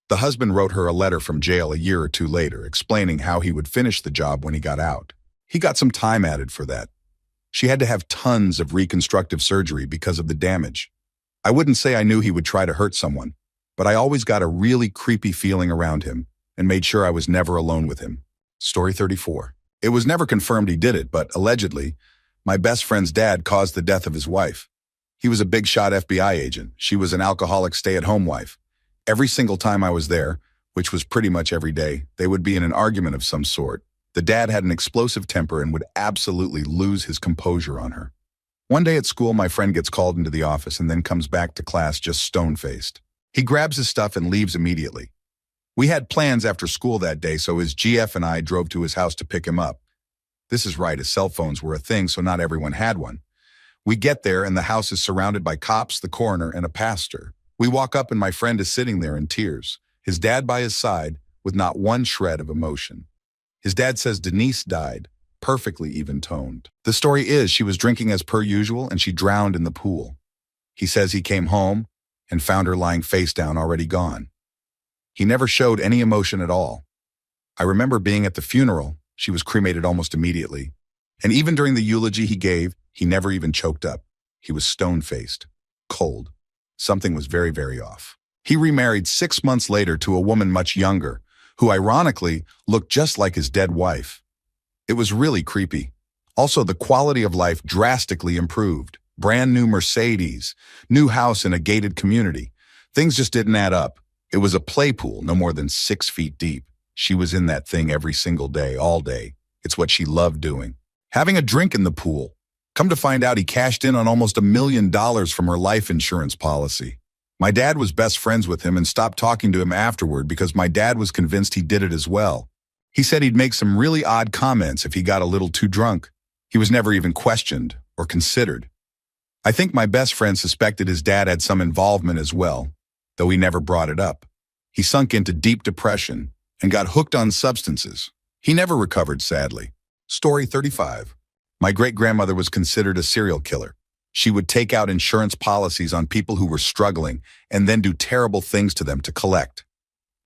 The husband wrote her a letter from jail a year or 2 later explaining how he would finish the job when he got out. He got some time added for that. She had to have tons of reconstructive surgery because of the damage. I wouldn't say I knew he would try to hurt someone, but I always got a really creepy feeling around him and made sure I was never alone with him. Story 34. It was never confirmed he did it, but allegedly, my best friend's dad caused the death of his wife. He was a big-shot FBI agent. She was an alcoholic stay-at-home wife. Every single time I was there, which was pretty much every day, they would be in an argument of some sort. The dad had an explosive temper and would absolutely lose his composure on her. One day at school, my friend gets called into the office and then comes back to class just stone-faced. He grabs his stuff and leaves immediately. We had plans after school that day, so his GF and I drove to his house to pick him up. This is right, his cell phones were a thing, so not everyone had one. We get there and the house is surrounded by cops, the coroner, and a pastor. We walk up and my friend is sitting there in tears, his dad by his side, with not one shred of emotion. His dad says Denise died, perfectly even-toned. The story is she was drinking as per usual and she drowned in the pool. He says he came home and found her lying face down, already gone. He never showed any emotion at all. I remember being at the funeral. She was cremated almost immediately. And even during the eulogy he gave, he never even choked up. He was stone-faced, cold. Something was very, very off. He remarried 6 months later to a woman much younger, who ironically looked just like his dead wife. It was really creepy. Also, the quality of life drastically improved. Brand new Mercedes, new house in a gated community. Things just didn't add up. It was a play pool no more than 6 feet deep. She was in that thing every single day, all day. It's what she loved doing. Having a drink in the pool. Come to find out, he cashed in on almost $1 million from her life insurance policy. My dad was best friends with him and stopped talking to him afterward because my dad was convinced he did it as well. He said he'd make some really odd comments if he got a little too drunk. He was never even questioned or considered. I think my best friend suspected his dad had some involvement as well, though he never brought it up. He sunk into deep depression and got hooked on substances. He never recovered, sadly. Story 35. My great-grandmother was considered a serial killer. She would take out insurance policies on people who were struggling and then do terrible things to them to collect.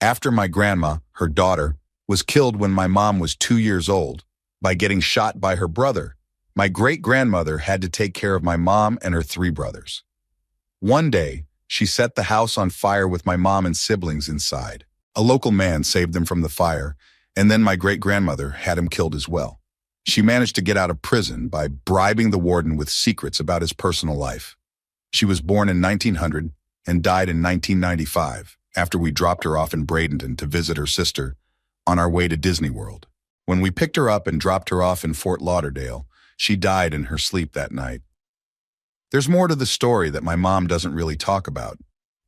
After my grandma, her daughter, was killed when my mom was 2 years old by getting shot by her brother, my great-grandmother had to take care of my mom and her 3 brothers. One day, she set the house on fire with my mom and siblings inside. A local man saved them from the fire, and then my great-grandmother had him killed as well. She managed to get out of prison by bribing the warden with secrets about his personal life. She was born in 1900 and died in 1995 after we dropped her off in Bradenton to visit her sister on our way to Disney World. When we picked her up and dropped her off in Fort Lauderdale, she died in her sleep that night. There's more to the story that my mom doesn't really talk about,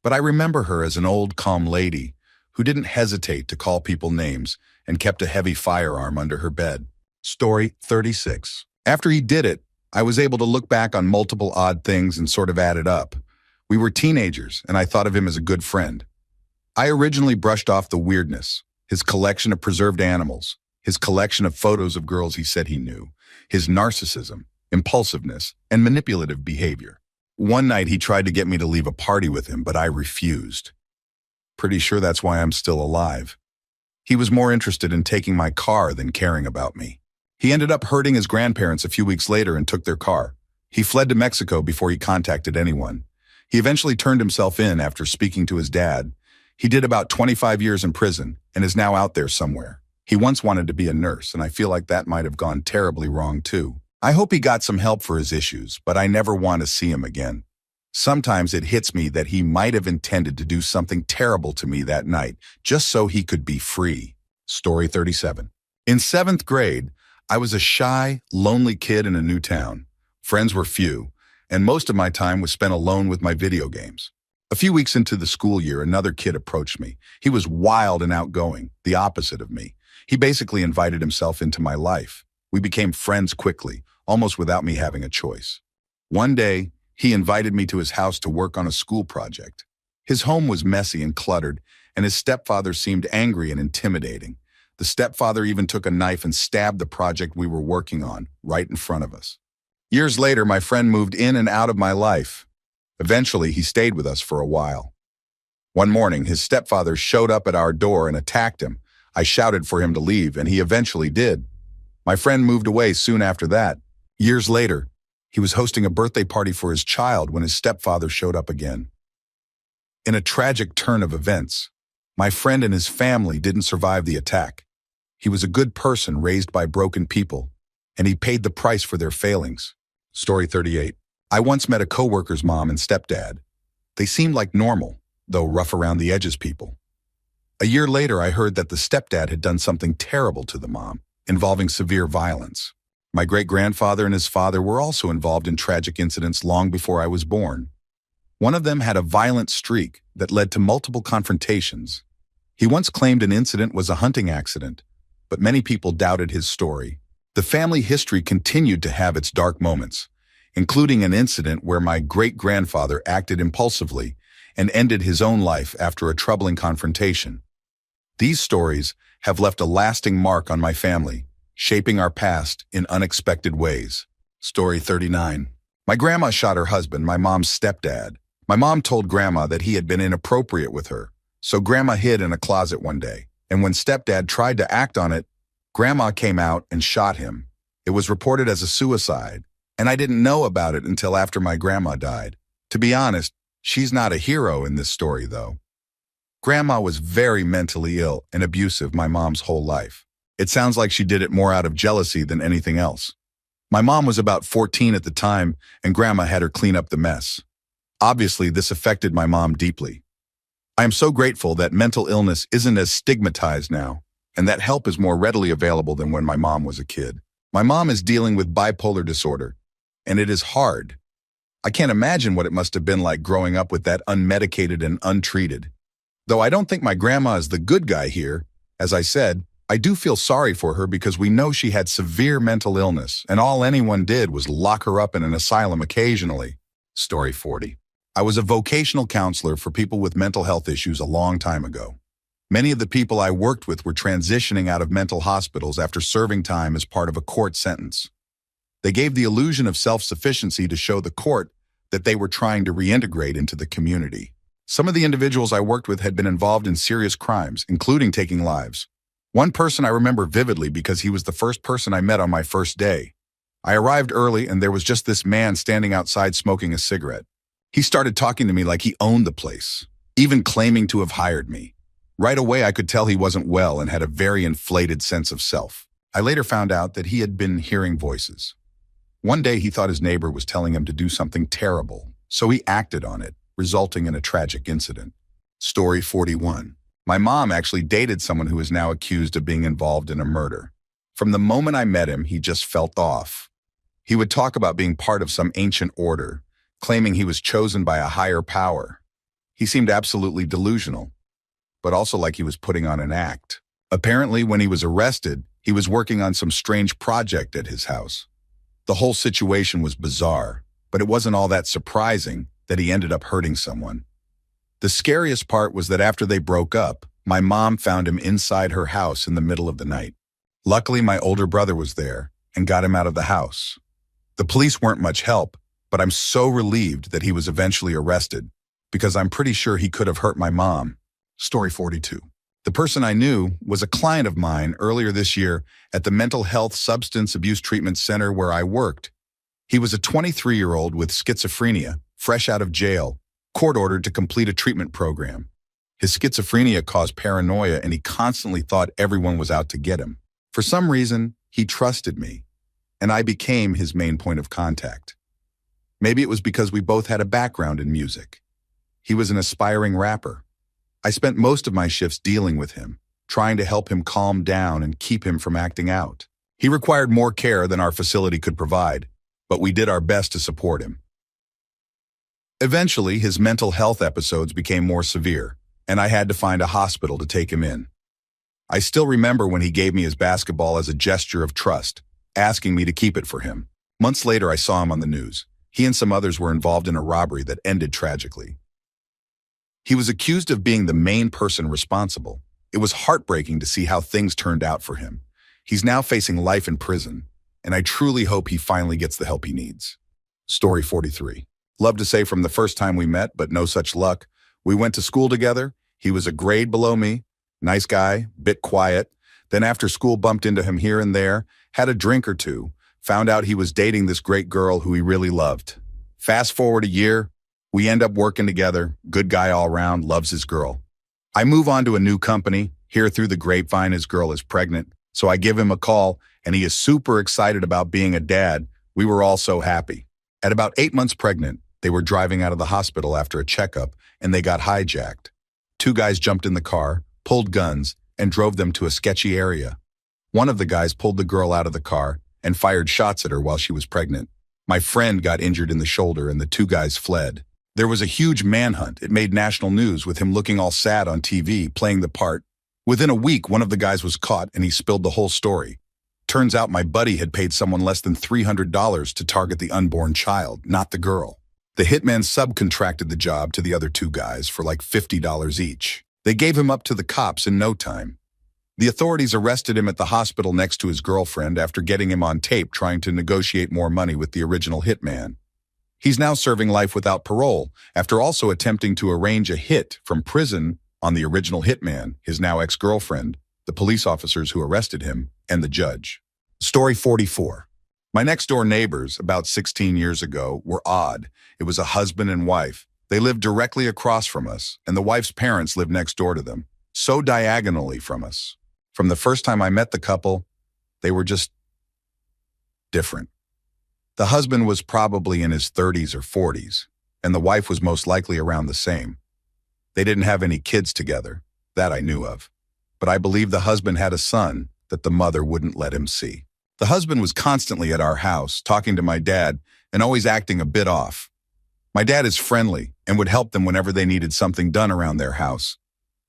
but I remember her as an old, calm lady who didn't hesitate to call people names and kept a heavy firearm under her bed. Story 36. After he did it, I was able to look back on multiple odd things and sort of add it up. We were teenagers, and I thought of him as a good friend. I originally brushed off the weirdness, his collection of preserved animals, his collection of photos of girls he said he knew, his narcissism, impulsiveness, and manipulative behavior. One night he tried to get me to leave a party with him, but I refused. Pretty sure that's why I'm still alive. He was more interested in taking my car than caring about me. He ended up hurting his grandparents a few weeks later and took their car. He fled to Mexico before he contacted anyone. He eventually turned himself in after speaking to his dad. He did about 25 years in prison and is now out there somewhere. He once wanted to be a nurse, and I feel like that might have gone terribly wrong too. I hope he got some help for his issues, but I never want to see him again. Sometimes it hits me that he might have intended to do something terrible to me that night, just so he could be free. Story 37. In 7th grade, I was a shy, lonely kid in a new town. Friends were few, and most of my time was spent alone with my video games. A few weeks into the school year, another kid approached me. He was wild and outgoing, the opposite of me. He basically invited himself into my life. We became friends quickly, almost without me having a choice. One day, he invited me to his house to work on a school project. His home was messy and cluttered, and his stepfather seemed angry and intimidating. The stepfather even took a knife and stabbed the project we were working on right in front of us. Years later, my friend moved in and out of my life. Eventually, he stayed with us for a while. One morning, his stepfather showed up at our door and attacked him. I shouted for him to leave, and he eventually did. My friend moved away soon after that. Years later, he was hosting a birthday party for his child when his stepfather showed up again. In a tragic turn of events, my friend and his family didn't survive the attack. He was a good person raised by broken people, and he paid the price for their failings. Story 38. I once met a coworker's mom and stepdad. They seemed like normal, though rough around the edges people. A year later, I heard that the stepdad had done something terrible to the mom, involving severe violence. My great-grandfather and his father were also involved in tragic incidents long before I was born. One of them had a violent streak that led to multiple confrontations. He once claimed an incident was a hunting accident, but many people doubted his story. The family history continued to have its dark moments, including an incident where my great-grandfather acted impulsively and ended his own life after a troubling confrontation. These stories have left a lasting mark on my family, shaping our past in unexpected ways. Story 39. My grandma shot her husband, my mom's stepdad. My mom told Grandma that he had been inappropriate with her, so Grandma hid in a closet one day. And when stepdad tried to act on it, Grandma came out and shot him. It was reported as a suicide, and I didn't know about it until after my grandma died. To be honest, she's not a hero in this story, though. Grandma was very mentally ill and abusive my mom's whole life. It sounds like she did it more out of jealousy than anything else. My mom was about 14 at the time, and Grandma had her clean up the mess. Obviously, this affected my mom deeply. I am so grateful that mental illness isn't as stigmatized now, and that help is more readily available than when my mom was a kid. My mom is dealing with bipolar disorder, and it is hard. I can't imagine what it must have been like growing up with that unmedicated and untreated. Though I don't think my grandma is the good guy here, as I said, I do feel sorry for her because we know she had severe mental illness, and all anyone did was lock her up in an asylum occasionally. Story 40. I was a vocational counselor for people with mental health issues a long time ago. Many of the people I worked with were transitioning out of mental hospitals after serving time as part of a court sentence. They gave the illusion of self-sufficiency to show the court that they were trying to reintegrate into the community. Some of the individuals I worked with had been involved in serious crimes, including taking lives. One person I remember vividly because he was the first person I met on my first day. I arrived early and there was just this man standing outside smoking a cigarette. He started talking to me like he owned the place, even claiming to have hired me. Right away, I could tell he wasn't well and had a very inflated sense of self. I later found out that he had been hearing voices. One day, he thought his neighbor was telling him to do something terrible, so he acted on it, resulting in a tragic incident. Story 41. My mom actually dated someone who is now accused of being involved in a murder. From the moment I met him, he just felt off. He would talk about being part of some ancient order, claiming he was chosen by a higher power. He seemed absolutely delusional, but also like he was putting on an act. Apparently, when he was arrested, he was working on some strange project at his house. The whole situation was bizarre, but it wasn't all that surprising that he ended up hurting someone. The scariest part was that after they broke up, my mom found him inside her house in the middle of the night. Luckily, my older brother was there and got him out of the house. The police weren't much help, but I'm so relieved that he was eventually arrested because I'm pretty sure he could have hurt my mom. Story 42. The person I knew was a client of mine earlier this year at the Mental Health Substance Abuse Treatment Center where I worked. He was a 23-year-old with schizophrenia, fresh out of jail, court-ordered to complete a treatment program. His schizophrenia caused paranoia and he constantly thought everyone was out to get him. For some reason, he trusted me, and I became his main point of contact. Maybe it was because we both had a background in music. He was an aspiring rapper. I spent most of my shifts dealing with him, trying to help him calm down and keep him from acting out. He required more care than our facility could provide, but we did our best to support him. Eventually, his mental health episodes became more severe, and I had to find a hospital to take him in. I still remember when he gave me his basketball as a gesture of trust, asking me to keep it for him. Months later, I saw him on the news. He and some others were involved in a robbery that ended tragically. He was accused of being the main person responsible. It was heartbreaking to see how things turned out for him. He's now facing life in prison, and I truly hope he finally gets the help he needs. Story 43. Love to say from the first time we met, but no such luck. We went to school together. He was a grade below me. Nice guy, bit quiet. Then after school bumped into him here and there, had a drink or two, found out he was dating this great girl who he really loved. Fast forward a year, we end up working together, good guy all around, loves his girl. I move on to a new company, hear through the grapevine his girl is pregnant, so I give him a call, and he is super excited about being a dad. We were all so happy. At about 8 months pregnant, they were driving out of the hospital after a checkup, and they got hijacked. 2 guys jumped in the car, pulled guns, and drove them to a sketchy area. One of the guys pulled the girl out of the car and fired shots at her while she was pregnant. My friend got injured in the shoulder and the two guys fled. There was a huge manhunt. It made national news with him looking all sad on TV, playing the part. Within a week, one of the guys was caught and he spilled the whole story. Turns out my buddy had paid someone less than $300 to target the unborn child, not the girl. The hitman subcontracted the job to the other two guys for like $50 each. They gave him up to the cops in no time. The authorities arrested him at the hospital next to his girlfriend after getting him on tape trying to negotiate more money with the original hitman. He's now serving life without parole after also attempting to arrange a hit from prison on the original hitman, his now ex-girlfriend, the police officers who arrested him, and the judge. Story 44. My next-door neighbors, about 16 years ago, were odd. It was a husband and wife. They lived directly across from us, and the wife's parents lived next door to them, so diagonally from us. From the first time I met the couple, they were just different. The husband was probably in his 30s or 40s, and the wife was most likely around the same. They didn't have any kids together, that I knew of, but I believe the husband had a son that the mother wouldn't let him see. The husband was constantly at our house, talking to my dad, and always acting a bit off. My dad is friendly and would help them whenever they needed something done around their house.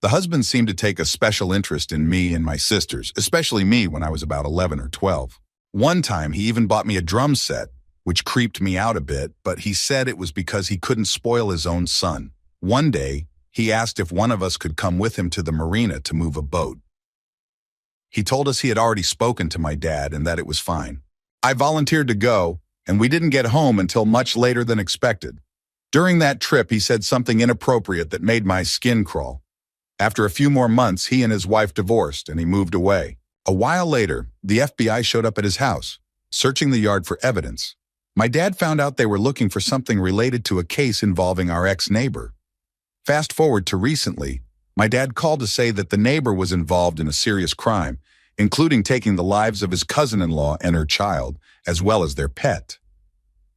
The husband seemed to take a special interest in me and my sisters, especially me when I was about 11 or 12. One time, he even bought me a drum set, which creeped me out a bit, but he said it was because he couldn't spoil his own son. One day, he asked if one of us could come with him to the marina to move a boat. He told us he had already spoken to my dad and that it was fine. I volunteered to go, and we didn't get home until much later than expected. During that trip, he said something inappropriate that made my skin crawl. After a few more months, he and his wife divorced, and he moved away. A while later, the FBI showed up at his house, searching the yard for evidence. My dad found out they were looking for something related to a case involving our ex-neighbor. Fast forward to recently, my dad called to say that the neighbor was involved in a serious crime, including taking the lives of his cousin-in-law and her child, as well as their pet.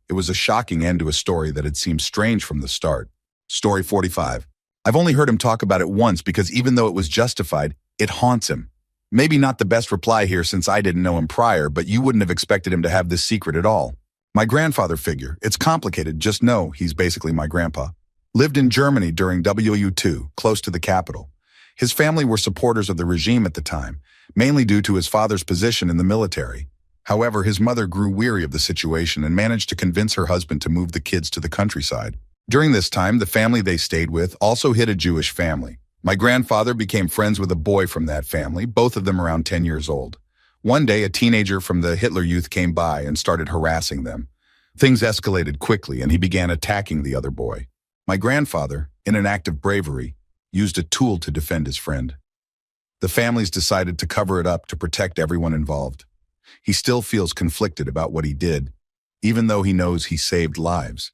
It was a shocking end to a story that had seemed strange from the start. Story 45. I've only heard him talk about it once because even though it was justified, it haunts him. Maybe not the best reply here since I didn't know him prior, but you wouldn't have expected him to have this secret at all. My grandfather figure. It's complicated, just know he's basically my grandpa. Lived in Germany during WU2, close to the capital. His family were supporters of the regime at the time, mainly due to his father's position in the military. However, his mother grew weary of the situation and managed to convince her husband to move the kids to the countryside. During this time, the family they stayed with also hid a Jewish family. My grandfather became friends with a boy from that family, both of them around 10 years old. One day, a teenager from the Hitler Youth came by and started harassing them. Things escalated quickly, and he began attacking the other boy. My grandfather, in an act of bravery, used a tool to defend his friend. The families decided to cover it up to protect everyone involved. He still feels conflicted about what he did, even though he knows he saved lives.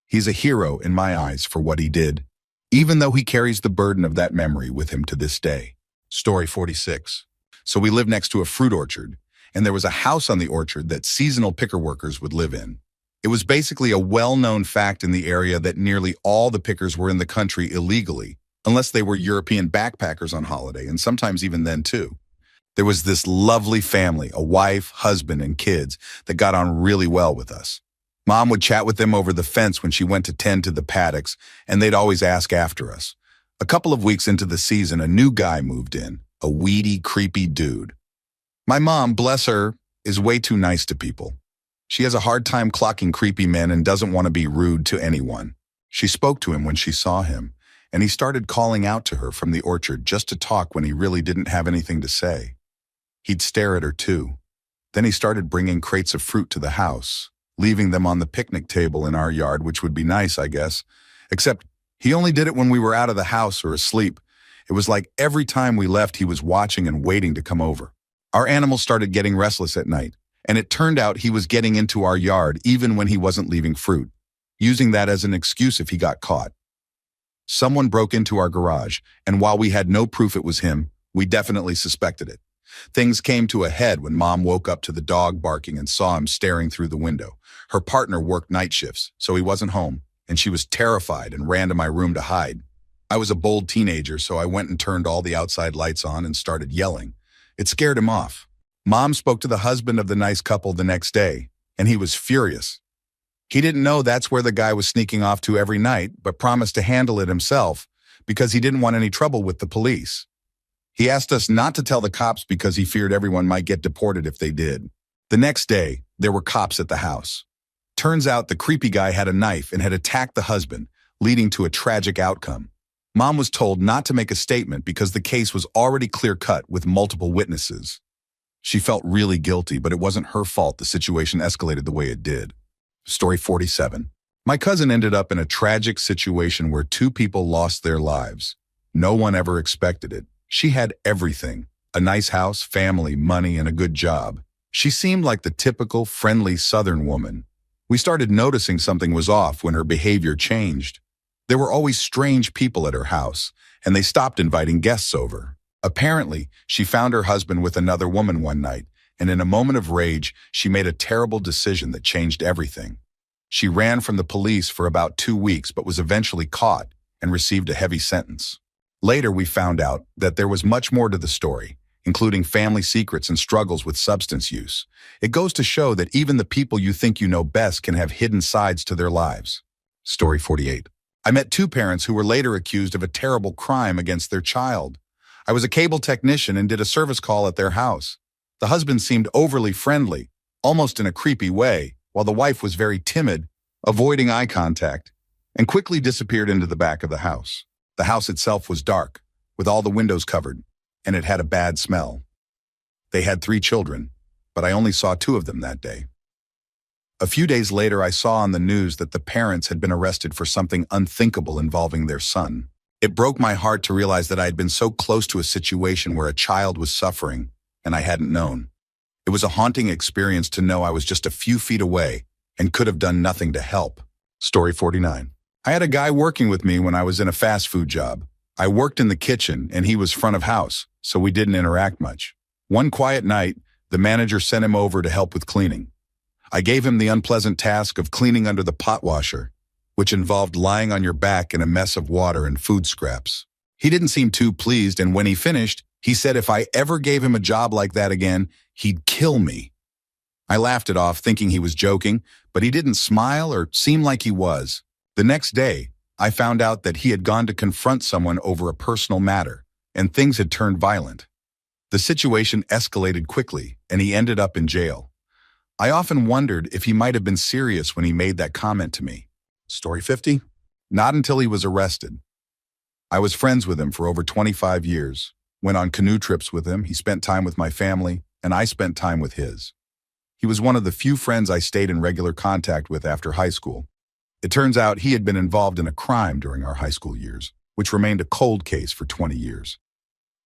He's a hero in my eyes for what he did, even though he carries the burden of that memory with him to this day. Story 46. So we lived next to a fruit orchard, and there was a house on the orchard that seasonal picker workers would live in. It was basically a well-known fact in the area that nearly all the pickers were in the country illegally, unless they were European backpackers on holiday, and sometimes even then too. There was this lovely family, a wife, husband, and kids that got on really well with us. Mom would chat with them over the fence when she went to tend to the paddocks, and they'd always ask after us. A couple of weeks into the season, a new guy moved in, a weedy, creepy dude. My mom, bless her, is way too nice to people. She has a hard time clocking creepy men and doesn't want to be rude to anyone. She spoke to him when she saw him, and he started calling out to her from the orchard just to talk when he really didn't have anything to say. He'd stare at her too. Then he started bringing crates of fruit to the house, leaving them on the picnic table in our yard, which would be nice, I guess. Except he only did it when we were out of the house or asleep. It was like every time we left, he was watching and waiting to come over. Our animals started getting restless at night, and it turned out he was getting into our yard even when he wasn't leaving fruit, using that as an excuse if he got caught. Someone broke into our garage, and while we had no proof it was him, we definitely suspected it. Things came to a head when Mom woke up to the dog barking and saw him staring through the window. Her partner worked night shifts, so he wasn't home, and she was terrified and ran to my room to hide. I was a bold teenager, so I went and turned all the outside lights on and started yelling. It scared him off. Mom spoke to the husband of the nice couple the next day, and he was furious. He didn't know that's where the guy was sneaking off to every night, but promised to handle it himself because he didn't want any trouble with the police. He asked us not to tell the cops because he feared everyone might get deported if they did. The next day, there were cops at the house. Turns out the creepy guy had a knife and had attacked the husband, leading to a tragic outcome. Mom was told not to make a statement because the case was already clear-cut with multiple witnesses. She felt really guilty, but it wasn't her fault the situation escalated the way it did. Story 47. My cousin ended up in a tragic situation where two people lost their lives. No one ever expected it. She had everything: a nice house, family, money, and a good job. She seemed like the typical friendly Southern woman. We started noticing something was off when her behavior changed. There were always strange people at her house, and they stopped inviting guests over. Apparently, she found her husband with another woman one night, and in a moment of rage, she made a terrible decision that changed everything. She ran from the police for about 2 weeks but was eventually caught and received a heavy sentence. Later, we found out that there was much more to the story, including family secrets and struggles with substance use. It goes to show that even the people you think you know best can have hidden sides to their lives. Story 48. I met two parents who were later accused of a terrible crime against their child. I was a cable technician and did a service call at their house. The husband seemed overly friendly, almost in a creepy way, while the wife was very timid, avoiding eye contact, and quickly disappeared into the back of the house. The house itself was dark, with all the windows covered, and it had a bad smell. They had 3 children, but I only saw 2 of them that day. A few days later, I saw on the news that the parents had been arrested for something unthinkable involving their son. It broke my heart to realize that I had been so close to a situation where a child was suffering, and I hadn't known. It was a haunting experience to know I was just a few feet away and could have done nothing to help. Story 49. I had a guy working with me when I was in a fast food job. I worked in the kitchen and he was front of house, so we didn't interact much. One quiet night, the manager sent him over to help with cleaning. I gave him the unpleasant task of cleaning under the pot washer, which involved lying on your back in a mess of water and food scraps. He didn't seem too pleased, and when he finished, he said if I ever gave him a job like that again, he'd kill me. I laughed it off, thinking he was joking, but he didn't smile or seem like he was. The next day, I found out that he had gone to confront someone over a personal matter, and things had turned violent. The situation escalated quickly, and he ended up in jail. I often wondered if he might have been serious when he made that comment to me. Story 50. Not until he was arrested. I was friends with him for over 25 years. Went on canoe trips with him, he spent time with my family, and I spent time with his. He was one of the few friends I stayed in regular contact with after high school. It turns out he had been involved in a crime during our high school years, which remained a cold case for 20 years.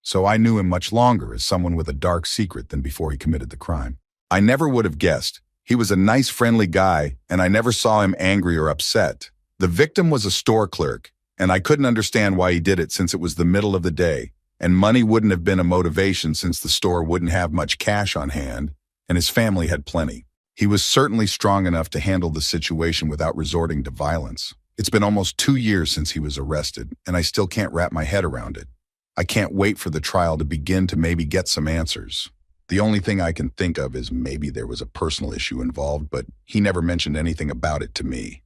So I knew him much longer as someone with a dark secret than before he committed the crime. I never would have guessed. He was a nice, friendly guy, and I never saw him angry or upset. The victim was a store clerk, and I couldn't understand why he did it since it was the middle of the day, and money wouldn't have been a motivation since the store wouldn't have much cash on hand, and his family had plenty. He was certainly strong enough to handle the situation without resorting to violence. It's been almost 2 years since he was arrested, and I still can't wrap my head around it. I can't wait for the trial to begin to maybe get some answers. The only thing I can think of is maybe there was a personal issue involved, but he never mentioned anything about it to me.